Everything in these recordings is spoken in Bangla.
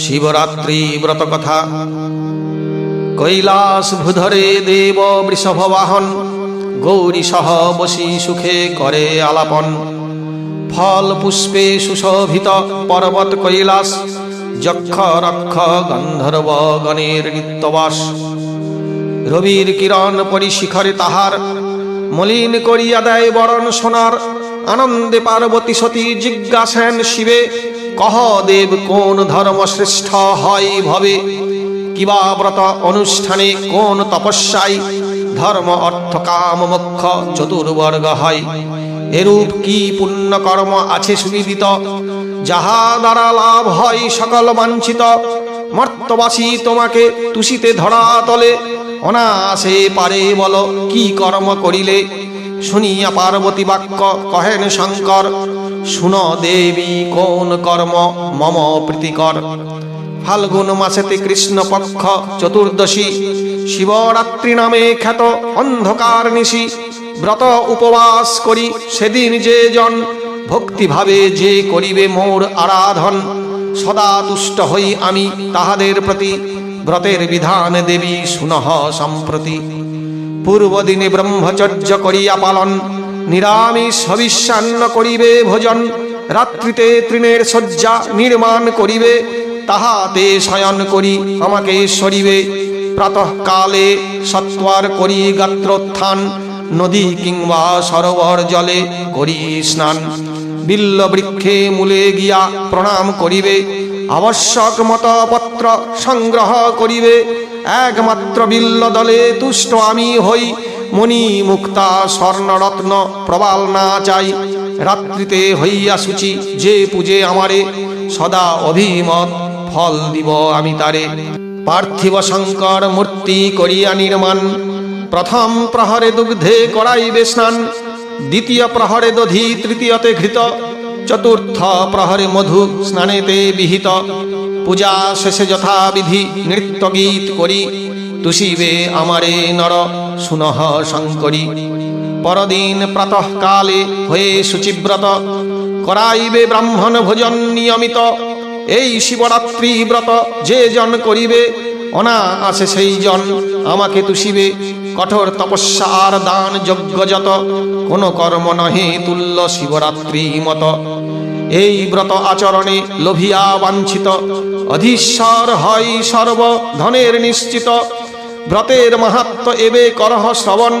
শিবরাত্রি ব্রত কথা। কৈলাস ভূধরে দেব বৃষভ বাহন, গৌরী সহ বসি সুখে করে আলাপন। ফল পুষ্পে সুশোভিত পর্বত কৈলাস, যক্ষ রক্ষ গন্ধর্ব গণের নিত্যবাস। রবির কিরণ পরিশিখরে তাহার, মলিন করিয়া দেয় বরণ সোনার। আনন্দে পার্বতী সতী জিজ্ঞাসেন শিবে, কহ দেব কোন ধর্ম শ্রেষ্ঠ হয় ভবে? কিবা ব্রত অনুষ্ঠানে কোন তপস্যায় ধর্ম অর্থ কাম মোক্ষ চতুর্বর্গ হয়? এরূপ কি পুণ্য কর্ম আছে সুবিদিত, যাহা দ্বারা লাভ হয় সকল বাঞ্ছিত? মর্তবাসী তোমাকে তুষিতে ধরা তলে, অনায়াসে পারে বল কি কর্ম করিলে? শুনিয়া পার্বতী বাক্য কহেন শঙ্কর, শুন দেবী কোন কর্ম মম প্রীতিকর। ফাল্গুন মাসেতে কৃষ্ণ পক্ষ চতুর্দশী, শিবরাত্রি নামে খ্যাত অন্ধকার নিশি। ব্রত উপবাস করি সেদিন যে জন, ভক্তিভাবে যে করিবে মোর আরাধন। সদা তুষ্ট হই আমি তাহাদের প্রতি, ব্রতের বিধান দেবী শুনহ সম্প্রতি। পূর্বদিনে ব্রহ্মচর্য করিয়া পালন, নিরামিষ হবিষ্যান্ন করিবে ভোজন। রাত্রিতে তৃণের শয্যা নির্মাণ করিবে, তাহাতে শয়ন করি আমাকে সরিবে। প্রাতঃকালে সত্বর করি গাত্রোত্থান, নদী কিংবা সরোবর জলে করি স্নান। বিল্ল বৃক্ষে মূলে গিয়া প্রণাম করিবে, আবশ্যক মত পত্র সংগ্রহ করিবে। একমাত্র বিল্ল দলে তুষ্ট আমি হই, মণি মুক্তা স্বর্ণরত্ন প্রবাল না চাই। রাত্রিতে হইয়া সূচি যে পূজে আমারে, সদা অভিমত ফল দিব আমি তারে। পার্থিব শঙ্কর মূর্তি করিয়া নির্মাণ, প্রথম প্রহরে দুগ্ধে করাইবে স্নান। দ্বিতীয় প্রহরে দধি, তৃতীয়তে ঘৃত, চতুর্থ প্রহরে মধু স্নানেতে বিহিত। পূজা শেষে যথাবিধি নৃত্য গীত করি, তুষিবে আমারে নর শুনহ শঙ্করী। পরদিন প্রাতঃকালে হয়ে শুচিব্রত, করাইবে ব্রাহ্মণ ভোজন নিয়মিত। এই শিবরাত্রি ব্রত যে জন করিবে, অনায়াসে সেই জন আমাকে তুষিবে। কঠোর তপস্যা আর দান যজ্ঞ যত, কোন কর্ম নহে তুল্য শিবরাত্রি মত। এই ব্রত আচরণে লোভিয়া বাঞ্ছিত, অধীশ্বর হয় সর্ব ধনের নিশ্চিত। ব্রতের মাহাত্ম্য এবে করহ শ্রবণ,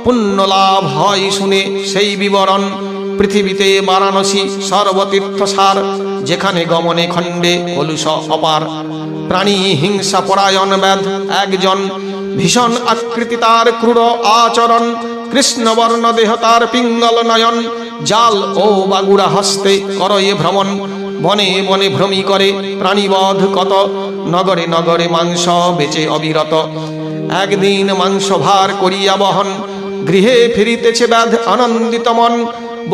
পুণ্য লাভ হয় শুনে সেই বিবরণ। পৃথিবীতে বারাণসী সর্বতীর্থসার, যেখানে গমনে খণ্ডে কলুষ অপার। প্রাণী হিংসা পরায়ণ ব্যাধ একজন, ভীষণ আকৃতি তার ক্রূর আচরণ। কৃষ্ণবর্ণ দেহ তার পিঙ্গল নয়ন, জাল ও বাগুড়া হস্তে করয়ে ভ্রমণ। বনে বনে ভ্রমি করে প্রাণীবধ কত, নগরে নগরে মাংস বেচে অবিরত। একদিন মাংস ভার করিয়া বহন, গৃহে ফিরিতেছে ব্যাধ আনন্দিত মন।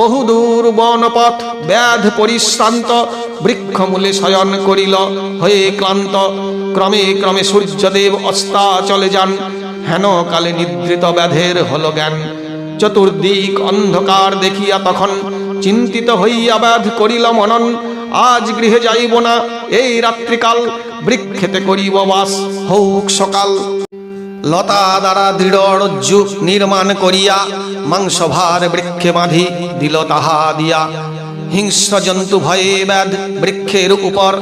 বহুদূর বনপথ ব্যাধ পরিশ্রান্ত, বৃক্ষমূলে শয়ন করিল হয়ে ক্লান্ত। ক্রমে ক্রমে সূর্যদেব অস্তা চলে যান, হেন কালে নিদ্রিত ব্যাধের হল জ্ঞান। চতুর্দিক অন্ধকার দেখিয়া তখন, চিন্তিত হইয়া ব্যাধ করিল মনন। আজ গৃহে যাইব না এই রাত্রিকাল, বৃক্ষেতে করিব বাস হউক সকাল। লতা দ্বারা দৃঢ় রজ্জু নির্মাণ করিয়া, মাংস ভার বৃক্ষে বাঁধি দিল তাহা দিয়া। হিংস্র জন্তু ভয়ে ব্যাধ বৃক্ষের উপর,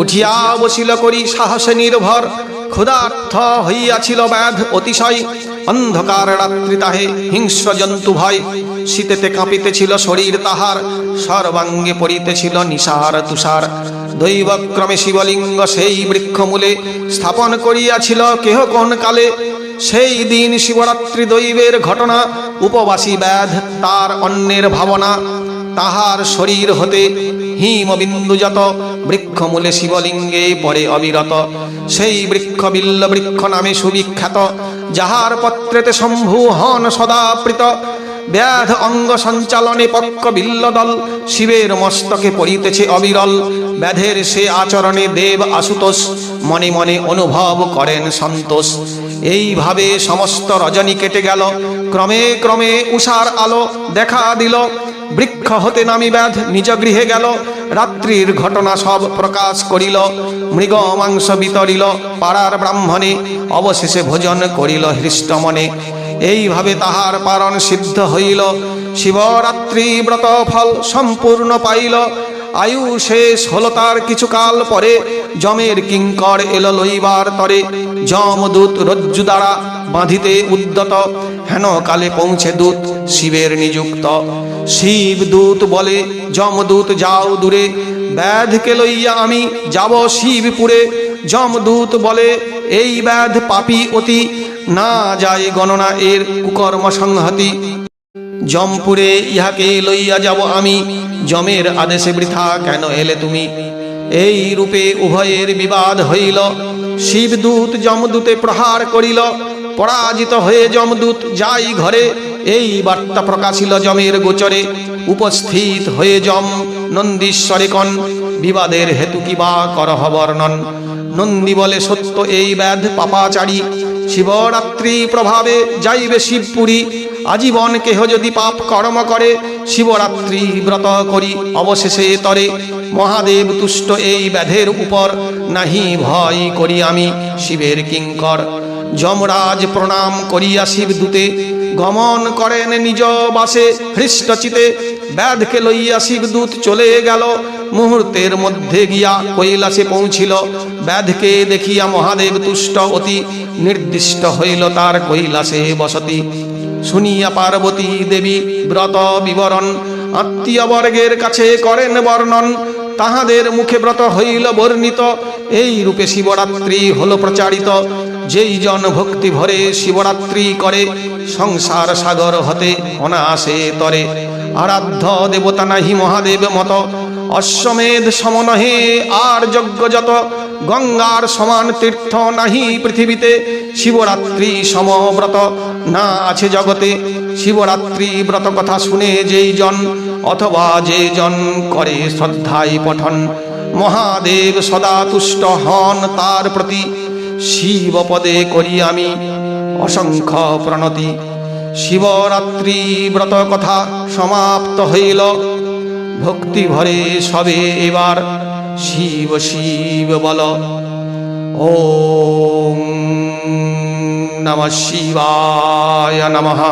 উঠিয়া বসিল করি সাহসে নির্ভর। ক্ষুধার্থ হইয়াছিল ব্যাধ অতিশয়, অন্ধকার রাত্রি তাহে হিংস্র জন্তু ভয়। শীতেতে কাঁপিতেছিল শরীর তাহার, সর্বাঙ্গে পড়িতেছিল নিশার তুষার। দৈবক্রমে শিবলিঙ্গ সেই বৃক্ষমূলে, স্থাপন করিয়াছিল কেহ কোন কালে। সেই দিন শিবরাত্রি দৈবের ঘটনা, উপবাসী ব্যাধ তার অন্যের ভাবনা। তাহার শরীর হতে হিমবিন্দুজাত, বৃক্ষমূলে শিবলিঙ্গে পড়ে অবিরত। সেই বৃক্ষ বিল্ল বৃক্ষ নামে সুবিখ্যাত, যাহার পত্রেতে শম্ভু হন সদাপ্রীত। ব্যাধ অঙ্গ সঞ্চালনে পক্ক বিল্লদল, শিবের মস্তকে পড়িতেছে অবিরল। ব্যাধের সে আচরণে দেব আশুতোষ, মনে মনে অনুভব করেন সন্তোষ। এইভাবে সমস্ত রজনী কেটে গেল, ক্রমে ক্রমে উষার আলো দেখা দিল। বৃক্ষ হতে নামি ব্যাধ নিজ গৃহে গেল, রাত্রির ঘটনা সব প্রকাশ করিল, মৃগ মাংস বিতরিল পাড়ার ব্রাহ্মণে, অবশেষে ভোজন করিল হৃষ্টমনে। এইভাবে তাহার পারণ সিদ্ধ হইল, শিবরাত্রি ব্রত ফল সম্পূর্ণ পাইল। আয়ু শেষ হলো তার কিছুকাল পরে, যমের কিঙ্কর এলো লইবার তরে। যমদূত রজ্জু দ্বারা বাঁধিতে উদ্যত, হেন কালে পৌঁছে দূত শিবের নিযুক্ত। শিব দূত বলে যমদূত যাও দূরে, ব্যাধকে লইয়া আমি যাব শিবপুরে। যমদূত বলে এই ব্যাধ পাপী অতি, না যায় গণনা এর কুকর্ম সংহতি। যমপুরে ইহাকে লইয়া যাব আমি, যমের আদেশে বৃথা কেন এলে তুমি। এই রূপে উভয়ের বিবাদ হইল, শিবদূত যমদূতে প্রহার করিল। পরাজিত হয়ে যমদূত যাই ঘরে, এই বার্তা প্রকাশিল যমের গোচরে। উপস্থিত হয়ে যম নন্দীশ্বরে কন, বিবাদের হেতু কি বা করহ বর্ণন। নন্দী বলে সত্য এই ব্যাধ পাপাচারী, শিবরাত্রি প্রভাবে যাইবে শিবপুরী। আজীবন কেহ যদি পাপ কর্ম করে, শিবরাত্রি ব্রত করি অবশেষে তরে। মহাদেব তুষ্ট এই ব্যাধের উপর, নাহি ভয় করি আমি শিবের কিঙ্কর। যমরাজ প্রণাম করিয়া শিবদূতে, গমন করেন নিজ বাসে হৃষ্টচিতে। ব্যাধকে লইয়া শিবদূত চলে গেল, মুহূর্তের মধ্যে গিয়া কৈলাসে পৌঁছিল। ব্যাধকে দেখিয়া মহাদেব তুষ্ট অতি, নির্দিষ্ট হইল তার কৈলাসে বসতি। শুনিয়া পার্বতী দেবী ব্রত বিবরণ, আত্মীয় বর্গের কাছে করেন বর্ণন। তাহাদের মুখে ব্রত হইল বর্ণিত, এই রূপে শিবরাত্রি হল প্রচারিত। যেই জন ভক্তি ভরে শিবরাত্রি করে, সংসার সাগর হতে অনায়াসে তরে। আরাধ্য দেবতা নাহি মহাদেব মত, অশ্বমেধ সম নহে আর যজ্ঞ যত। গঙ্গার সমান তীর্থ নাহি পৃথিবীতে, শিবরাত্রি সমব্রত না আছে জগতে। শিবরাত্রি ব্রত কথা শুনে যেই জন, অথবা যে জন করে শ্রদ্ধায় পঠন, মহাদেব সদা তুষ্ট হন তার প্রতি। শিবপদে করি আমি অসংখ্য প্রণতি। শিবরাত্রি ব্রত কথা সমাপ্ত হইল, ভক্তি ভরে সবে এবার শিব শিব বল। ওম নমঃ শিবায় নমঃ।